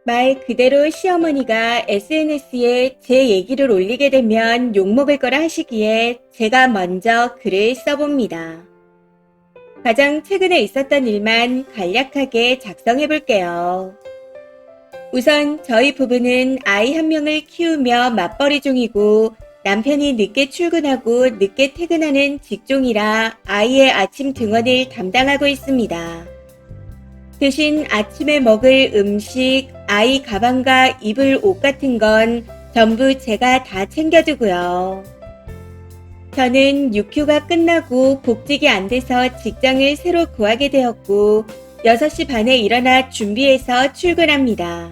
말 그대로 시어머니가 SNS에 제 얘기를 올리게 되면 욕먹을 거라 하시기에 제가 먼저 글을 써봅니다. 가장 최근에 있었던 일만 간략하게 작성해 볼게요. 우선 저희 부부는 아이 한 명을 키우며 맞벌이 중이고 남편이 늦게 출근하고 늦게 퇴근하는 직종이라 아이의 아침 등원을 담당하고 있습니다. 대신 아침에 먹을 음식, 아이 가방과 입을 옷 같은 건 전부 제가 다 챙겨주고요. 저는 육휴가 끝나고 복직이 안 돼서 직장을 새로 구하게 되었고 6시 반에 일어나 준비해서 출근합니다.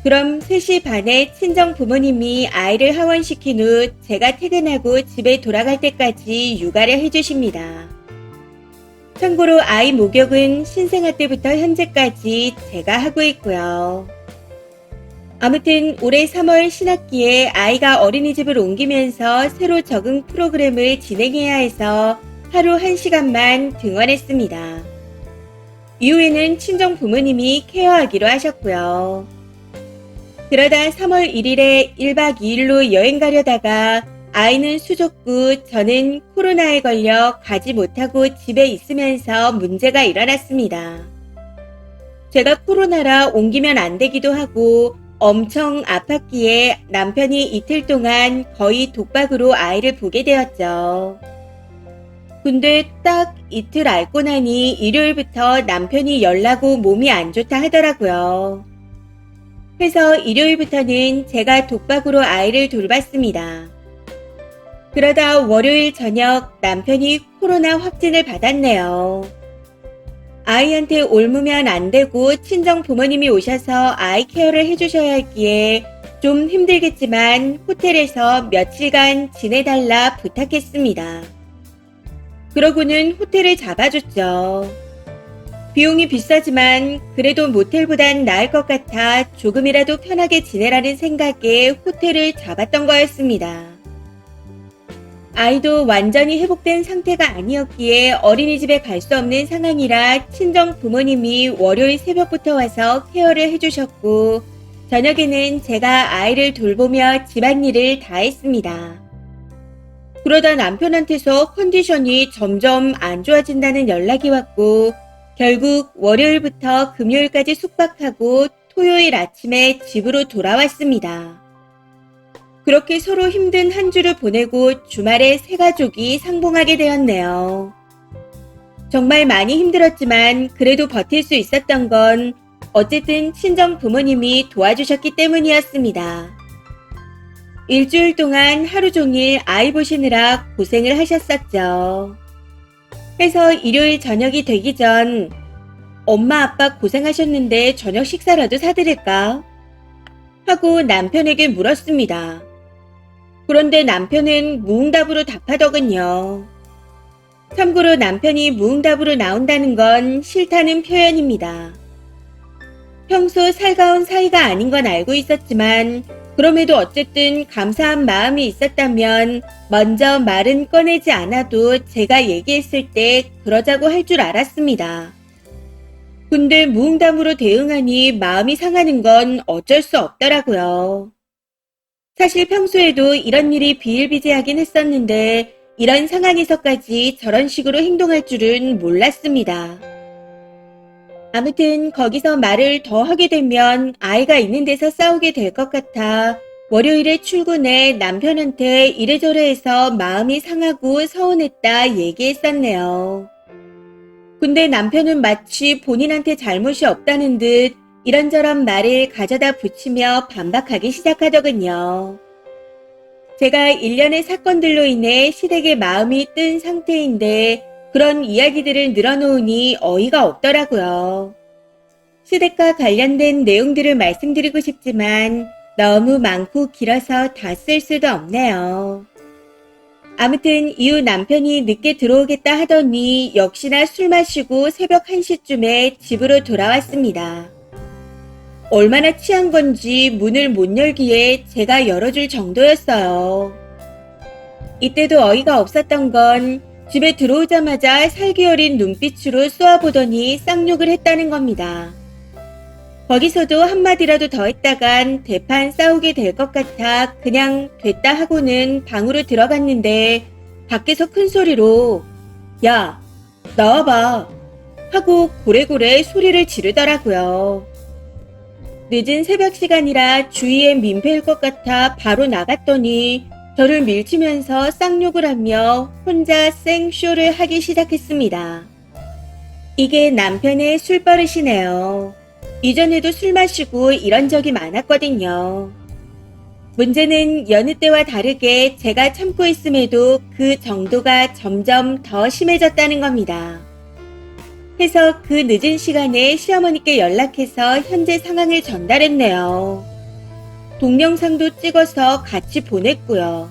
그럼 3시 반에 친정 부모님이 아이를 하원시킨 후 제가 퇴근하고 집에 돌아갈 때까지 육아를 해주십니다. 참고로 아이 목욕은 신생아 때부터 현재까지 제가 하고 있고요. 아무튼 올해 3월 신학기에 아이가 어린이집을 옮기면서 새로 적응 프로그램을 진행해야 해서 하루 1시간만 등원했습니다. 이후에는 친정 부모님이 케어하기로 하셨고요. 그러다 3월 1일에 1박 2일로 여행 가려다가 아이는 수족구, 저는 코로나에 걸려 가지 못하고 집에 있으면서 문제가 일어났습니다. 제가 코로나라 옮기면 안 되기도 하고 엄청 아팠기에 남편이 이틀 동안 거의 독박으로 아이를 보게 되었죠. 근데 딱 이틀 앓고 나니 일요일부터 남편이 열나고 몸이 안 좋다 하더라고요. 그래서 일요일부터는 제가 독박으로 아이를 돌봤습니다. 그러다 월요일 저녁 남편이 코로나 확진을 받았네요. 아이한테 옮으면 안 되고 친정 부모님이 오셔서 아이 케어를 해주셔야 했기에 좀 힘들겠지만 호텔에서 며칠간 지내달라 부탁했습니다. 그러고는 호텔을 잡아줬죠. 비용이 비싸지만 그래도 모텔보단 나을 것 같아 조금이라도 편하게 지내라는 생각에 호텔을 잡았던 거였습니다. 아이도 완전히 회복된 상태가 아니었기에 어린이집에 갈 수 없는 상황이라 친정 부모님이 월요일 새벽부터 와서 케어를 해주셨고 저녁에는 제가 아이를 돌보며 집안일을 다 했습니다. 그러다 남편한테서 컨디션이 점점 안 좋아진다는 연락이 왔고 결국 월요일부터 금요일까지 숙박하고 토요일 아침에 집으로 돌아왔습니다. 그렇게 서로 힘든 한 주를 보내고 주말에 새 가족이 상봉하게 되었네요. 정말 많이 힘들었지만 그래도 버틸 수 있었던 건 어쨌든 친정 부모님이 도와주셨기 때문이었습니다. 일주일 동안 하루 종일 아이 보시느라 고생을 하셨었죠. 그래서 일요일 저녁이 되기 전 엄마 아빠 고생하셨는데 저녁 식사라도 사드릴까? 하고 남편에게 물었습니다. 그런데 남편은 무응답으로 답하더군요. 참고로 남편이 무응답으로 나온다는 건 싫다는 표현입니다. 평소 살가운 사이가 아닌 건 알고 있었지만 그럼에도 어쨌든 감사한 마음이 있었다면 먼저 말은 꺼내지 않아도 제가 얘기했을 때 그러자고 할 줄 알았습니다. 근데 무응답으로 대응하니 마음이 상하는 건 어쩔 수 없더라고요. 사실 평소에도 이런 일이 비일비재하긴 했었는데 이런 상황에서까지 저런 식으로 행동할 줄은 몰랐습니다. 아무튼 거기서 말을 더 하게 되면 아이가 있는 데서 싸우게 될 것 같아 월요일에 출근해 남편한테 이래저래 해서 마음이 상하고 서운했다 얘기했었네요. 근데 남편은 마치 본인한테 잘못이 없다는 듯 이런저런 말을 가져다 붙이며 반박하기 시작하더군요. 제가 일련의 사건들로 인해 시댁의 마음이 뜬 상태인데 그런 이야기들을 늘어놓으니 어이가 없더라고요. 시댁과 관련된 내용들을 말씀드리고 싶지만 너무 많고 길어서 다 쓸 수도 없네요. 아무튼 이후 남편이 늦게 들어오겠다 하더니 역시나 술 마시고 새벽 1시쯤에 집으로 돌아왔습니다. 얼마나 취한 건지 문을 못 열기에 제가 열어줄 정도였어요. 이때도 어이가 없었던 건 집에 들어오자마자 살기 어린 눈빛으로 쏘아보더니 쌍욕을 했다는 겁니다. 거기서도 한마디라도 더 했다간 대판 싸우게 될 것 같아 그냥 됐다 하고는 방으로 들어갔는데 밖에서 큰 소리로 야, 나와봐 하고 고래고래 소리를 지르더라고요. 늦은 새벽 시간이라 주위에 민폐일 것 같아 바로 나갔더니 저를 밀치면서 쌍욕을 하며 혼자 생쇼를 하기 시작했습니다. 이게 남편의 술버릇이네요. 이전에도 술 마시고 이런 적이 많았거든요. 문제는 여느 때와 다르게 제가 참고 있음에도 그 정도가 점점 더 심해졌다는 겁니다. 해서 그 늦은 시간에 시어머니께 연락해서 현재 상황을 전달했네요. 동영상도 찍어서 같이 보냈고요.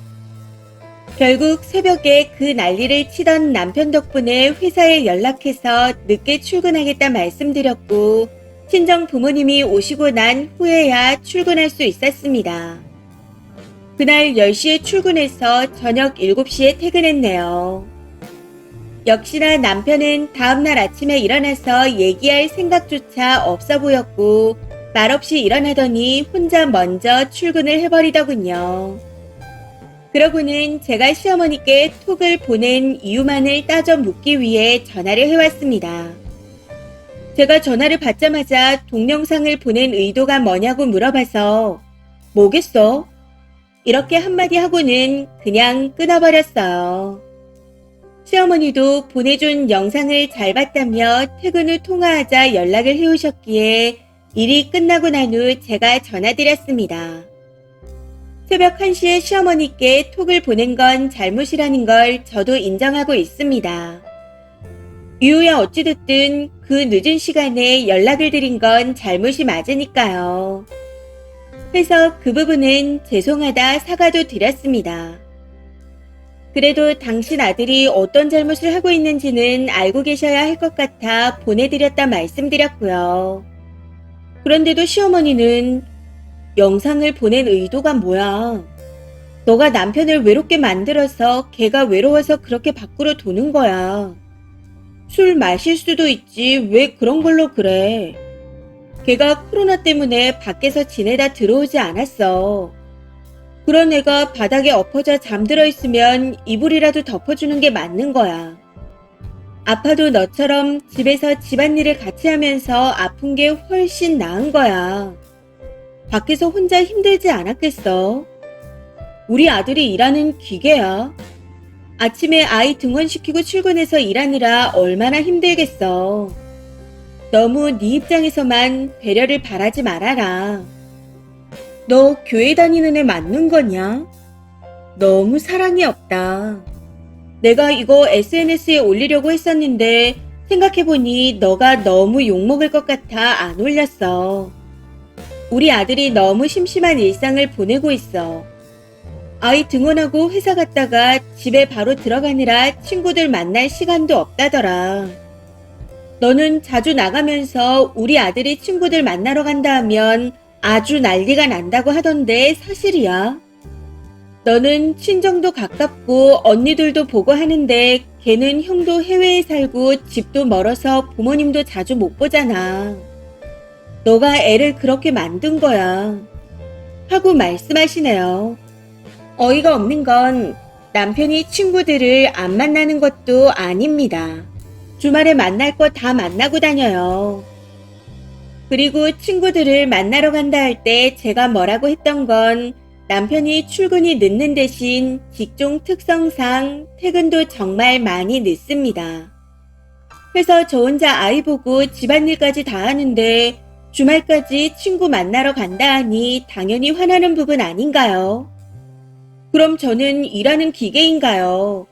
결국 새벽에 그 난리를 치던 남편 덕분에 회사에 연락해서 늦게 출근하겠다 말씀드렸고 친정 부모님이 오시고 난 후에야 출근할 수 있었습니다. 그날 10시에 출근해서 저녁 7시에 퇴근했네요. 역시나 남편은 다음날 아침에 일어나서 얘기할 생각조차 없어 보였고 말없이 일어나더니 혼자 먼저 출근을 해버리더군요. 그러고는 제가 시어머니께 톡을 보낸 이유만을 따져 묻기 위해 전화를 해왔습니다. 제가 전화를 받자마자 동영상을 보낸 의도가 뭐냐고 물어봐서 뭐겠어? 이렇게 한마디 하고는 그냥 끊어버렸어요. 시어머니도 보내준 영상을 잘 봤다며 퇴근 후 통화하자 연락을 해오셨기에 일이 끝나고 난 후 제가 전화드렸습니다. 새벽 1시에 시어머니께 톡을 보낸 건 잘못이라는 걸 저도 인정하고 있습니다. 이후야 어찌됐든 그 늦은 시간에 연락을 드린 건 잘못이 맞으니까요. 해서 그 부분은 죄송하다 사과도 드렸습니다. 그래도 당신 아들이 어떤 잘못을 하고 있는지는 알고 계셔야 할 것 같아 보내드렸다 말씀드렸고요. 그런데도 시어머니는 영상을 보낸 의도가 뭐야? 너가 남편을 외롭게 만들어서 걔가 외로워서 그렇게 밖으로 도는 거야. 술 마실 수도 있지 왜 그런 걸로 그래? 걔가 코로나 때문에 밖에서 지내다 들어오지 않았어. 그런 애가 바닥에 엎어져 잠들어 있으면 이불이라도 덮어주는 게 맞는 거야. 아파도 너처럼 집에서 집안일을 같이 하면서 아픈 게 훨씬 나은 거야. 밖에서 혼자 힘들지 않았겠어? 우리 아들이 일하는 기계야. 아침에 아이 등원시키고 출근해서 일하느라 얼마나 힘들겠어. 너무 네 입장에서만 배려를 바라지 말아라. 너 교회 다니는 애 맞는 거냐? 너무 사랑이 없다. 내가 이거 SNS에 올리려고 했었는데 생각해보니 너가 너무 욕먹을 것 같아 안 올렸어. 우리 아들이 너무 심심한 일상을 보내고 있어. 아이 등원하고 회사 갔다가 집에 바로 들어가느라 친구들 만날 시간도 없다더라. 너는 자주 나가면서 우리 아들이 친구들 만나러 간다 하면 아주 난리가 난다고 하던데 사실이야? 너는 친정도 가깝고 언니들도 보고 하는데 걔는 형도 해외에 살고 집도 멀어서 부모님도 자주 못 보잖아. 너가 애를 그렇게 만든 거야. 하고 말씀하시네요. 어이가 없는 건 남편이 친구들을 안 만나는 것도 아닙니다. 주말에 만날 거 다 만나고 다녀요. 그리고 친구들을 만나러 간다 할 때 제가 뭐라고 했던 건 남편이 출근이 늦는 대신 직종 특성상 퇴근도 정말 많이 늦습니다. 그래서 저 혼자 아이 보고 집안일까지 다 하는데 주말까지 친구 만나러 간다 하니 당연히 화나는 부분 아닌가요? 그럼 저는 일하는 기계인가요?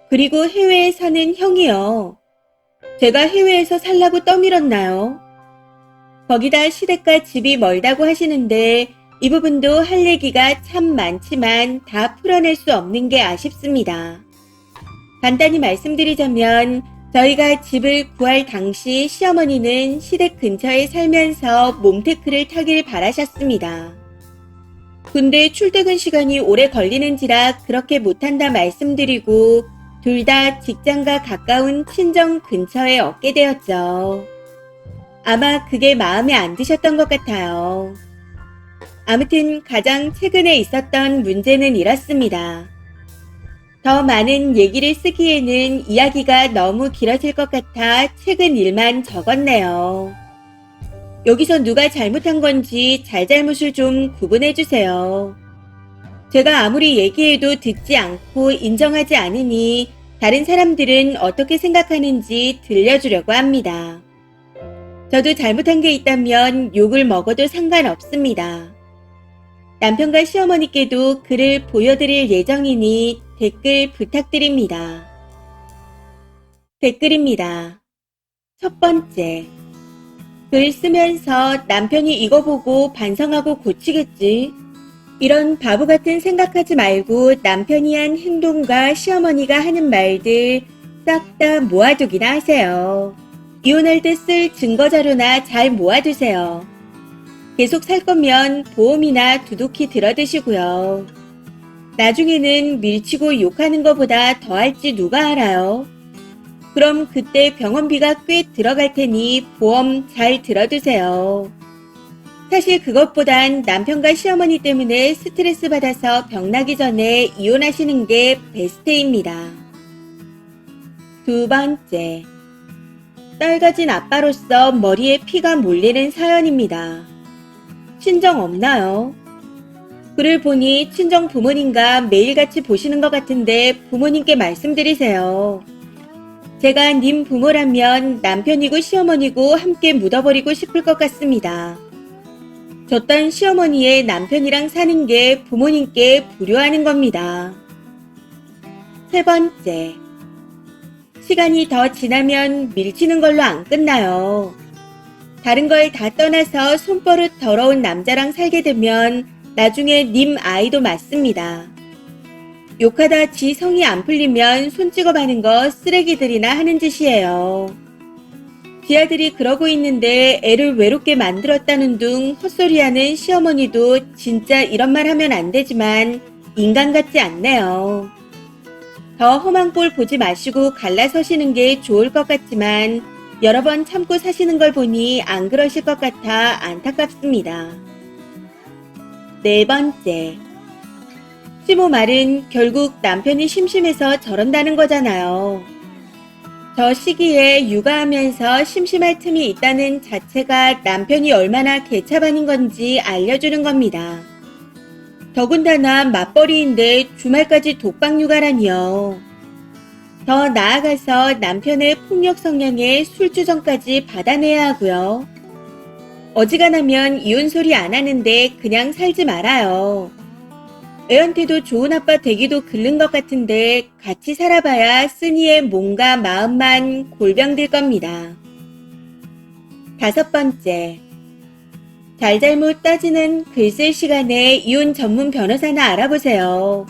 그리고 해외에 사는 형이요. 제가 해외에서 살라고 떠밀었나요? 거기다 시댁과 집이 멀다고 하시는데 이 부분도 할 얘기가 참 많지만 다 풀어낼 수 없는 게 아쉽습니다. 간단히 말씀드리자면 저희가 집을 구할 당시 시어머니는 시댁 근처에 살면서 몸테크를 타길 바라셨습니다. 근데 출퇴근 시간이 오래 걸리는지라 그렇게 못한다 말씀드리고 둘 다 직장과 가까운 친정 근처에 얻게 되었죠. 아마 그게 마음에 안 드셨던 것 같아요. 아무튼 가장 최근에 있었던 문제는 이렇습니다. 더 많은 얘기를 쓰기에는 이야기가 너무 길어질 것 같아 최근 일만 적었네요. 여기서 누가 잘못한 건지 잘잘못을 좀 구분해 주세요. 제가 아무리 얘기해도 듣지 않고 인정하지 않으니 다른 사람들은 어떻게 생각하는지 들려주려고 합니다. 저도 잘못한 게 있다면 욕을 먹어도 상관없습니다. 남편과 시어머니께도 글을 보여드릴 예정이니 댓글 부탁드립니다. 댓글입니다. 첫 번째. 글 쓰면서 남편이 이거 보고 반성하고 고치겠지. 이런 바보 같은 생각하지 말고 남편이 한 행동과 시어머니가 하는 말들 싹 다 모아두기나 하세요. 이혼할 때 쓸 증거자료나 잘 모아두세요. 계속 살 거면 보험이나 두둑히 들어두시고요. 나중에는 밀치고 욕하는 것보다 더 할지 누가 알아요? 그럼 그때 병원비가 꽤 들어갈 테니 보험 잘 들어두세요. 사실 그것보단 남편과 시어머니 때문에 스트레스 받아서 병나기 전에 이혼하시는 게 베스트입니다. 두 번째. 떨어진 아빠로서 머리에 피가 몰리는 사연입니다. 친정 없나요? 글을 보니 친정 부모님과 매일같이 보시는 것 같은데 부모님께 말씀드리세요. 제가 님 부모라면 남편이고 시어머니고 함께 묻어버리고 싶을 것 같습니다. 저딴 시어머니의 남편이랑 사는 게 부모님께 불효하는 겁니다. 세 번째. 시간이 더 지나면 밀치는 걸로 안 끝나요. 다른 걸 다 떠나서 손버릇 더러운 남자랑 살게 되면 나중에 님 아이도 맞습니다. 욕하다 지 성이 안 풀리면 손찌검 하는 거 쓰레기들이나 하는 짓이에요. 지 아들이 그러고 있는데 애를 외롭게 만들었다는 둥 헛소리하는 시어머니도 진짜 이런 말 하면 안 되지만 인간 같지 않네요. 더 험한 꼴 보지 마시고 갈라서시는 게 좋을 것 같지만 여러 번 참고 사시는 걸 보니 안 그러실 것 같아 안타깝습니다. 네 번째. 시모 말은 결국 남편이 심심해서 저런다는 거잖아요. 저 시기에 육아하면서 심심할 틈이 있다는 자체가 남편이 얼마나 개차반인 건지 알려주는 겁니다. 더군다나 맞벌이인데 주말까지 독박 육아라니요. 더 나아가서 남편의 폭력 성향에 술주정까지 받아내야 하고요. 어지간하면 이혼 소리 안 하는데 그냥 살지 말아요. 애한테도 좋은 아빠 되기도 글른 것 같은데 같이 살아봐야 쓰니의 몸과 마음만 골병들 겁니다. 다섯 번째. 잘잘못 따지는 글 쓸 시간에 이혼 전문 변호사나 알아보세요.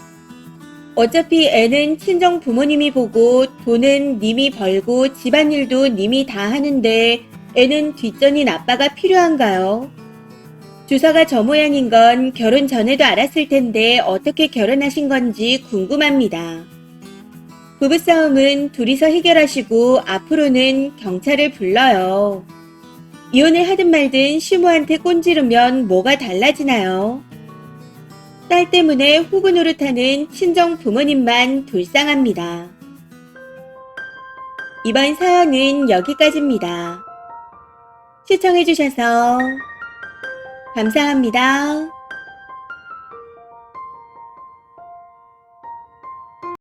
어차피 애는 친정 부모님이 보고 돈은 님이 벌고 집안일도 님이 다 하는데 애는 뒷전인 아빠가 필요한가요? 주사가 저 모양인 건 결혼 전에도 알았을 텐데 어떻게 결혼하신 건지 궁금합니다. 부부싸움은 둘이서 해결하시고 앞으로는 경찰을 불러요. 이혼을 하든 말든 시모한테 꼰지르면 뭐가 달라지나요? 딸 때문에 호구 노릇하는 친정 부모님만 불쌍합니다. 이번 사연은 여기까지입니다. 시청해주셔서 감사합니다.